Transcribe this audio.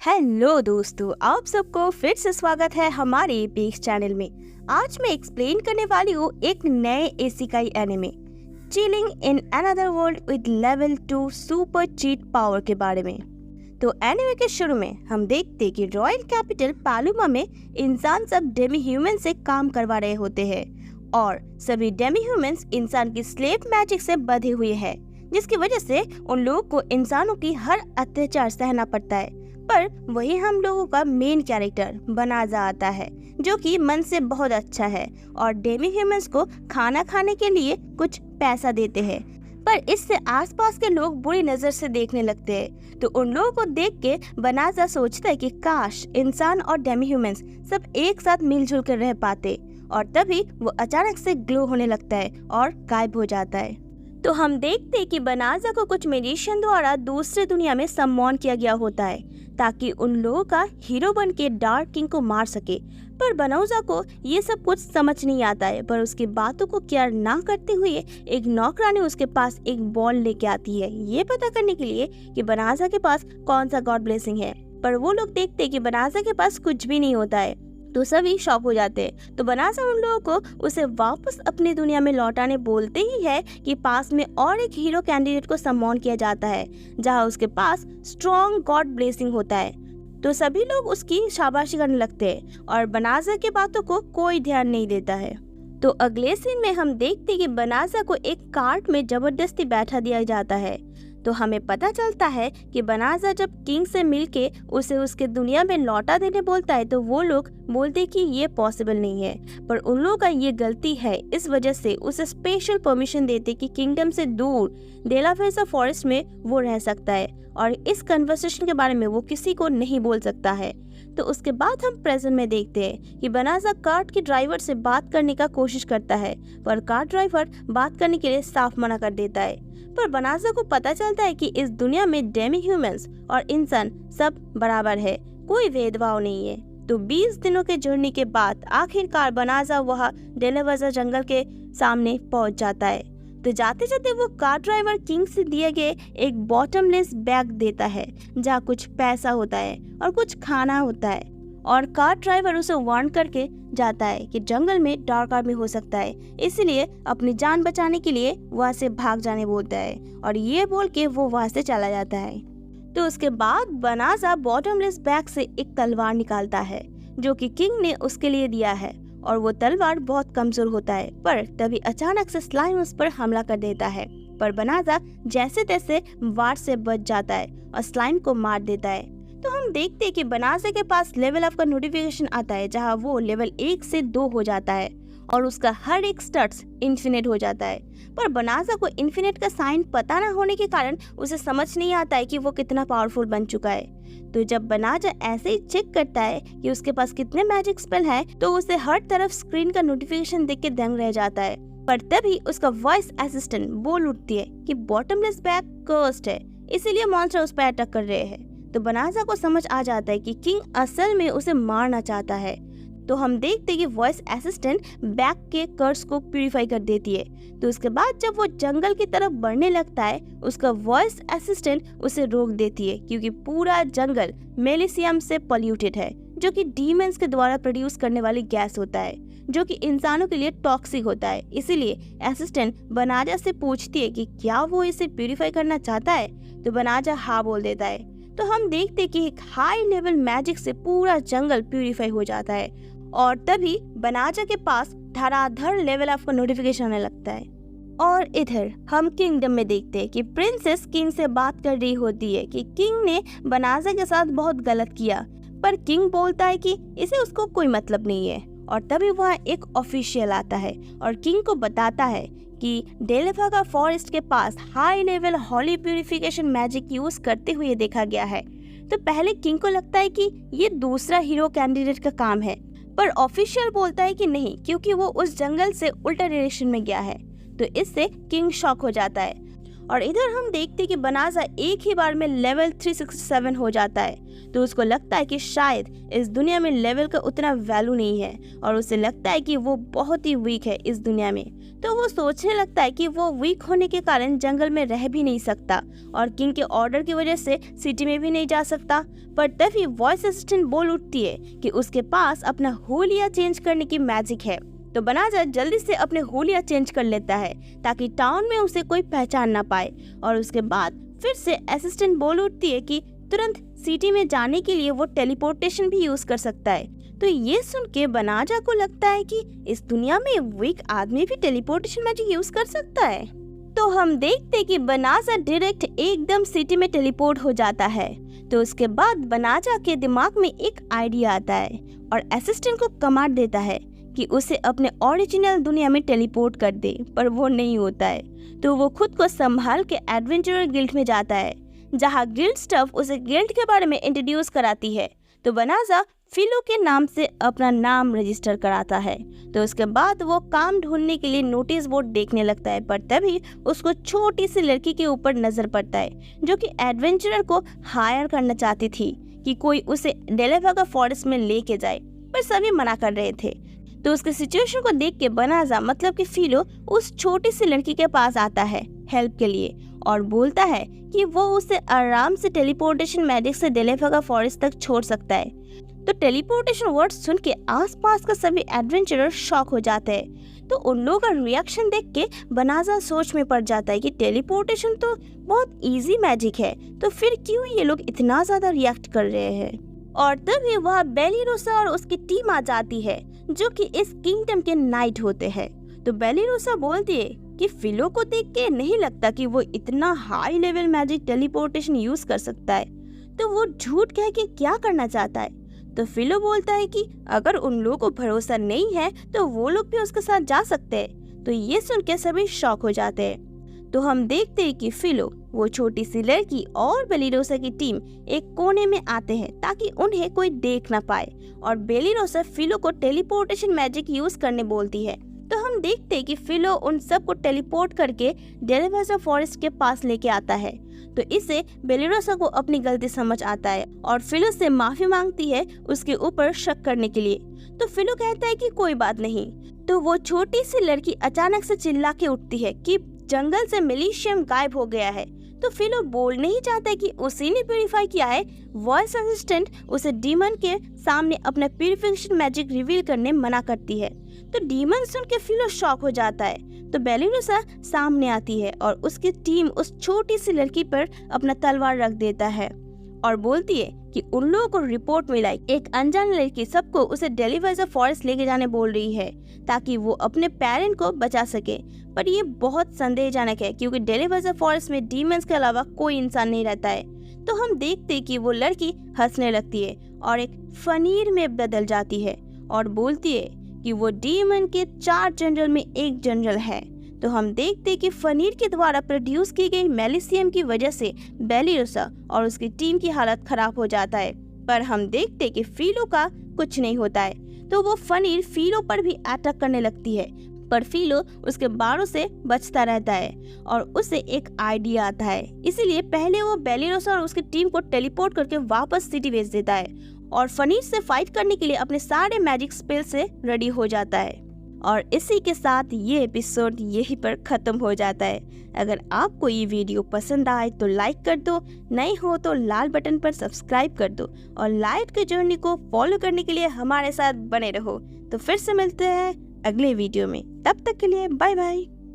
Hello दोस्तों, आप सबको फिर से स्वागत है हमारे पीक्स चैनल में। आज मैं एक्सप्लेन करने वाली हूँ एक नए isekai anime chilling in another world with level 2 super cheat power के बारे में। तो एनिमे के शुरू में हम देखते कि रॉयल कैपिटल पालुमा में इंसान सब डेमी ह्यूमन से काम करवा रहे होते हैं और सभी डेमी ह्यूमंस इंसान की स्लेव मैजिक से बंधे हुए हैं, जिसकी वजह से उन लोगों को इंसानों की हर अत्याचार सहना पड़ता है। पर वही हम लोगों का मेन कैरेक्टर बनाजा आता है, जो कि मन से बहुत अच्छा है और डेमी ह्यूमंस को खाना खाने के लिए कुछ पैसा देते हैं। पर इससे आसपास के लोग बुरी नजर से देखने लगते हैं। तो उन लोगों को देख के बनाजा सोचता है कि काश इंसान और डेमी ह्यूमंस सब एक साथ मिलजुल कर रह पाते, और तभी वो अचानक से ग्लो होने लगता है और गायब हो जाता है। तो हम देखते हैं कि बनाजा को कुछ मैजिशियन द्वारा दूसरे दुनिया में सम्मान किया गया होता है ताकि उन लोगों का हीरो बन के डार्क किंग को मार सके। पर बनाजा को ये सब कुछ समझ नहीं आता है, पर उसकी बातों को केयर ना करते हुए एक नौकरानी उसके पास एक बॉल लेके आती है, ये पता करने के लिए कि बनाजा के पास कौन सा गॉड ब्लेसिंग है। पर वो लोग देखते हैं कि बनाजा के पास कुछ भी नहीं होता है, तो सभी शॉक हो जाते हैं। तो बनाजा उन लोगों को उसे वापस अपनी दुनिया में लौटाने बोलते ही है कि पास में और एक हीरो कैंडिडेट को सम्मान किया जाता है जहां उसके पास स्ट्रॉन्ग गॉड ब्लेसिंग होता है। तो सभी लोग उसकी शाबाशी करने लगते हैं और बनाजा की बातों को कोई ध्यान नहीं देता है। तो अगले सीन में हम देखते हैं कि बनाजा को एक कार्ट में जबरदस्ती बैठा दिया जाता है। तो हमें पता चलता है कि बनाजा जब किंग से मिलके उसे उसके दुनिया में लौटा देने बोलता है, तो वो लोग बोलते कि ये पॉसिबल नहीं है, पर उन लोगों का ये गलती है। इस वजह से उसे स्पेशल परमिशन देते कि किंगडम से दूर डेलावेसा फॉरेस्ट में वो रह सकता है और इस कन्वर्सेशन के बारे में वो किसी को नहीं बोल सकता है। तो उसके बाद हम प्रेजेंट में देखते हैं कि बनाजा कार्ट के ड्राइवर से बात करने का कोशिश करता है, पर कार्ट ड्राइवर बात करने के लिए साफ मना कर देता है। पर बनाजा को पता चलता है कि इस दुनिया में डेमी ह्यूमंस और इंसान सब बराबर है, कोई भेदभाव नहीं है। तो 20 दिनों के जर्नी के बाद आखिरकार बनाजा वहाँ डेलावेसा जंगल के सामने पहुँच जाता है। तो जाते जाते वो कार ड्राइवर किंग से दिए गए एक बॉटमलेस बैग देता है जहाँ कुछ पैसा होता है और कुछ खाना होता है, और कार ड्राइवर उसे वार्न करके जाता है कि जंगल में डार्क आर्मी हो सकता है, इसलिए अपनी जान बचाने के लिए वहाँ से भाग जाने बोलता है, और ये बोल के वो वहाँ से चला जाता है। तो उसके बाद बनाजा बॉटमलेस बैग से एक तलवार निकालता है जो कि किंग ने उसके लिए दिया है, और वो तलवार बहुत कमजोर होता है। पर तभी अचानक से स्लाइम उस पर हमला कर देता है, पर बनाजा जैसे तैसे वार से बच जाता है और स्लाइम को मार देता है। तो हम देखते हैं कि बनाजा के पास लेवल अप का नोटिफिकेशन आता है जहां वो लेवल 1 से 2 हो जाता है और उसका हर एक स्टैट्स इन्फिनिट हो जाता है। पर बनाजा को इन्फिनिट का साइन पता ना होने के कारण उसे समझ नहीं आता है कि वो कितना पावरफुल बन चुका है। तो जब बनाजा ऐसे ही चेक करता है कि उसके पास कितने मैजिक स्पेल है, तो उसे हर तरफ स्क्रीन का नोटिफिकेशन देख के दंग रह जाता है। पर तभी उसका वॉइस असिस्टेंट बोल उठती है कि बॉटमलेस बैग कर्स्ड है, इसीलिए मॉन्स्टर उस पर अटैक कर रहे हैं। तो बनाजा को समझ आ जाता है कि किंग असल में उसे मारना चाहता है। तो हम देखते हैं कि वॉइस असिस्टेंट बैग के कर्स को प्यूरिफाई कर देती है। तो उसके बाद जब वो जंगल की तरफ बढ़ने लगता है, उसका वॉइस असिस्टेंट उसे रोक देती है क्योंकि पूरा जंगल मेलिशियम से पॉल्यूटेड है, जो कि डीमंस के द्वारा प्रोड्यूस करने वाली गैस होता है, जो कि इंसानों के लिए टॉक्सिक होता है। इसीलिए असिस्टेंट बनाजा से पूछती है कि क्या वो इसे प्यूरिफाई करना चाहता है, तो बनाजा हाँ बोल देता है। तो हम देखते कि एक हाई लेवल मैजिक से पूरा जंगल प्यूरिफाई हो जाता है, और तभी बनाजा के पास धड़ाधड़ लेवल अप का नोटिफिकेशन आने लगता है। और इधर हम किंगडम में देखते हैं कि प्रिंसेस किंग से बात कर रही होती है कि किंग ने बनाजा के साथ बहुत गलत किया, पर किंग बोलता है कि इसे उसको कोई मतलब नहीं है। और तभी वहाँ एक ऑफिशियल आता है और किंग को बताता है कि डेलावेसा फॉरेस्ट के पास हाई लेवल हॉली प्यूरिफिकेशन मैजिक यूज करते हुए देखा गया है। तो पहले किंग को लगता है कि ये दूसरा हीरो कैंडिडेट का काम है, पर ऑफिशियल बोलता है कि नहीं, क्योंकि वो उस जंगल से उल्टा डायरेक्शन में गया है। तो इससे किंग शॉक हो जाता है। और इधर हम देखते हैं कि बनाजा एक ही बार में लेवल 367 हो जाता है। तो उसको लगता है कि शायद इस दुनिया में लेवल का उतना वैल्यू नहीं है, और उसे लगता है कि वो बहुत ही वीक है इस दुनिया में। तो वो सोचने लगता है कि वो वीक होने के कारण जंगल में रह भी नहीं सकता और किंग के ऑर्डर की वजह से सिटी में भी नहीं जा सकता। पर तभी वॉइस असिस्टेंट बोल उठती है कि उसके पास अपना हुलिया चेंज करने की मैजिक है। तो बनाजा जल्दी से अपने हुलिया चेंज कर लेता है ताकि टाउन में उसे कोई पहचान ना पाए। और उसके बाद फिर से असिस्टेंट बोल उठती है कि तुरंत सिटी में जाने के लिए वो टेलीपोर्टेशन भी यूज कर सकता है। तो ये सुन के बनाजा को लगता है कि इस दुनिया में वीक आदमी भी टेलीपोर्टेशन मैजिक यूज कर सकता है। तो हम देखते हैं कि बनाजा डायरेक्ट एकदम सिटी में टेलीपोर्ट हो जाता है। तो उसके बाद बनाजा के दिमाग में एक आइडिया आता है और असिस्टेंट को कमांड देता है कि उसे अपने ओरिजिनल दुनिया में टेलीपोर्ट कर दे, पर वो नहीं होता है। तो वो खुद को संभाल के एडवेंचरर गिल्ड में जाता है, जहाँ गिल्ड स्टाफ उसे गिल्ड के बारे में इंट्रोड्यूस कराती है। तो बनाजा फिलो के नाम से अपना नाम रजिस्टर कराता है। तो उसके बाद वो काम ढूंढने के लिए नोटिस बोर्ड देखने लगता है, पर तभी उसको छोटी सी लड़की के ऊपर नजर पड़ता है जो कि एडवेंचरर को हायर करना चाहती थी कि कोई उसे डेलेवागा फॉरेस्ट में लेके जाए, पर सभी मना कर रहे थे। तो उसके सिचुएशन को देख के बनाजा मतलब कि फिलो उस छोटी सी लड़की के पास आता है हेल्प के लिए और बोलता है कि वो उसे आराम से टेलीपोर्टेशन मैजिक से डेलेवागा फॉरेस्ट तक छोड़ सकता है। तो टेलीपोर्टेशन वर्ड सुन के आसपास का सभी एडवेंचरर शॉक हो जाते हैं। तो उन लोगों का रिएक्शन देख के बनाजा सोच में पड़ जाता है कि टेलीपोर्टेशन तो बहुत इजी मैजिक है, तो फिर क्यों ये लोग इतना ज्यादा रिएक्ट कर रहे हैं। और तभी वह बेलिरोसा और उसकी टीम आ जाती है जो कि इस किंगडम के नाइट होते हैं। तो बेलिरोसा बोलती है कि फिलो को देख के नहीं लगता कि वो इतना high level magic teleportation use कर सकता है, तो वो झूठ कह के क्या करना चाहता है। तो फिलो बोलता है कि अगर उन लोगों को भरोसा नहीं है तो वो लोग भी उसके साथ जा सकते हैं। तो ये सुन के सभी शॉक हो जाते हैं। तो हम देखते हैं कि फिलो, वो छोटी सी लड़की और बेलिरोसा की टीम एक कोने में आते हैं ताकि उन्हें कोई देख ना पाए और बेलिरोसा फिलो को टेलीपोर्टेशन मैजिक यूज करने बोलती है। तो हम देखते हैं कि फिलो उन सब को टेलीपोर्ट करके डेलेवागा फॉरेस्ट के पास लेके आता है। तो इसे बेलिरोसा को अपनी गलती समझ आता है और फिलो से माफी मांगती है उसके ऊपर शक करने के लिए। तो फिलो कहता है कि कोई बात नहीं। तो वो छोटी सी लड़की अचानक से चिल्ला के उठती है कि जंगल से मिलिशियम गायब हो गया है। तो फिलो बोलने ही चाहता है कि उसी ने प्यूरिफाई किया है। वॉइस असिस्टेंट उसे डीमन के सामने अपना प्यूरिफिकेशन मैजिक रिवील करने मना करती है। तो डीमन सुन के फिलो शॉक हो जाता है। तो बेलिरोसा सामने आती है और उसकी टीम उस छोटी सी लड़की पर अपना तलवार रख देता है और बोलती है कि उन लोगों को रिपोर्ट मिला एक अनजान लड़की सबको उसे डेलेवागा फॉरेस्ट लेके जाने बोल रही है ताकि वो अपने पेरेंट को बचा सके। पर ये बहुत संदेहजनक है क्योंकि डेलेवागा फॉरेस्ट में डीमंस के अलावा कोई इंसान नहीं रहता है। तो हम देखते कि वो लड़की हंसने लगती है और एक फनीर में बदल जाती है और बोलती है कि वो डीमन के 4 जनरल में एक जनरल है। तो हम देखते कि फनीर के द्वारा प्रोड्यूस की गई मेलिशियम की वजह से बेलिरोसा और उसकी टीम की हालत खराब हो जाता है। पर हम देखते कि फिलो का कुछ नहीं होता है। तो वो फनीर फिलो पर भी अटैक करने लगती है, पर फिलो उसके बारों से बचता रहता है और उसे एक आइडिया आता है। इसीलिए पहले वो बेलिरोसा और उसकी टीम को टेलीपोर्ट करके वापस सिटी भेज देता है और फनीर से फाइट करने के लिए अपने सारे मैजिक स्पेल से रेडी हो जाता है। और इसी के साथ ये एपिसोड यहीं पर खत्म हो जाता है। अगर आपको ये वीडियो पसंद आए तो लाइक कर दो, नहीं हो तो लाल बटन पर सब्सक्राइब कर दो और लाइट की जर्नी को फॉलो करने के लिए हमारे साथ बने रहो। तो फिर से मिलते हैं अगले वीडियो में, तब तक के लिए बाय बाय।